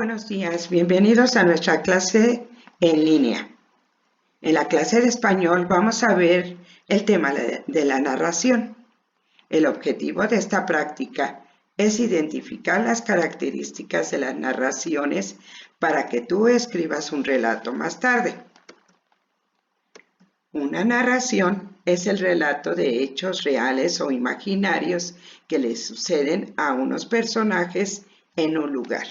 Buenos días, bienvenidos a nuestra clase en línea. En la clase de español vamos a ver el tema de la narración. El objetivo de esta práctica es identificar las características de las narraciones para que tú escribas un relato más tarde. Una narración es el relato de hechos reales o imaginarios que le suceden a unos personajes en un lugar.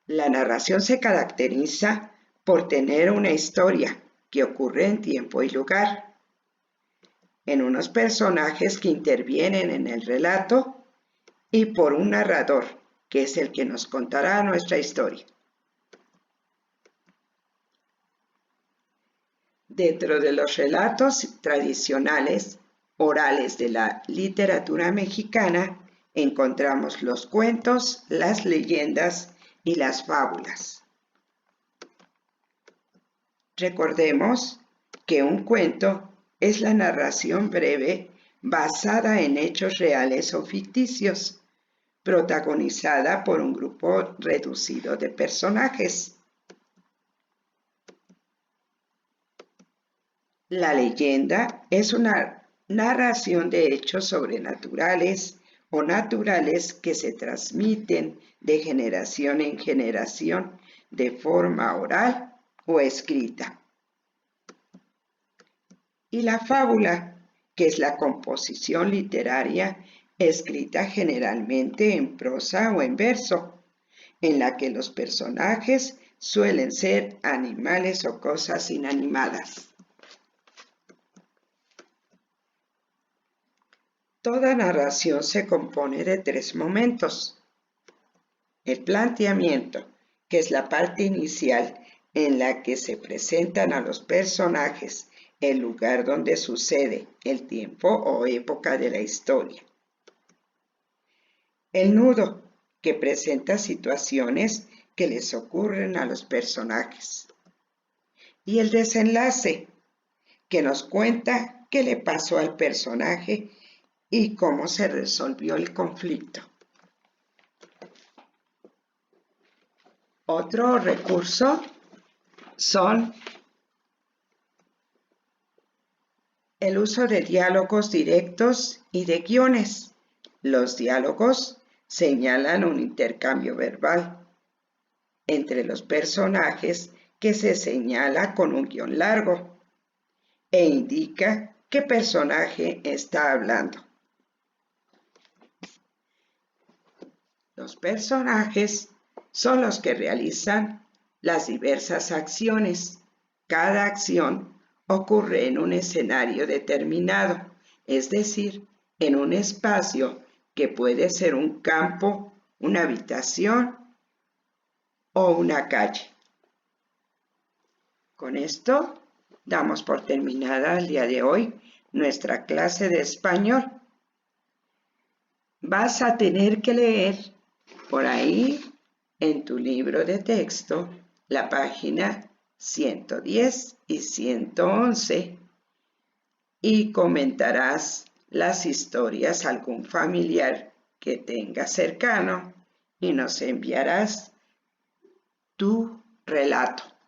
La narración se caracteriza por tener una historia que ocurre en tiempo y lugar, en unos personajes que intervienen en el relato y por un narrador, que es el que nos contará nuestra historia. Dentro de los relatos tradicionales orales de la literatura mexicana encontramos los cuentos, las leyendas y las fábulas. Recordemos que un cuento es la narración breve basada en hechos reales o ficticios, protagonizada por un grupo reducido de personajes. La leyenda es una narración de hechos sobrenaturales o naturales que se transmiten de generación en generación de forma oral o escrita. Y la fábula, que es la composición literaria escrita generalmente en prosa o en verso, en la que los personajes suelen ser animales o cosas inanimadas. Toda narración se compone de 3 momentos. El planteamiento, que es la parte inicial en la que se presentan a los personajes el lugar donde sucede, el tiempo o época de la historia. El nudo, que presenta situaciones que les ocurren a los personajes. Y el desenlace, que nos cuenta qué le pasó al personaje y cómo se resolvió el conflicto. Otro recurso son el uso de diálogos directos y de guiones. Los diálogos señalan un intercambio verbal entre los personajes que se señala con un guión largo e indica qué personaje está hablando. Los personajes son los que realizan las diversas acciones. Cada acción ocurre en un escenario determinado, es decir, en un espacio que puede ser un campo, una habitación o una calle. Con esto damos por terminada el día de hoy nuestra clase de español. Vas a tener que leer por ahí en tu libro de texto la página 110 y 111 y comentarás las historias a algún familiar que tengas cercano y nos enviarás tu relato.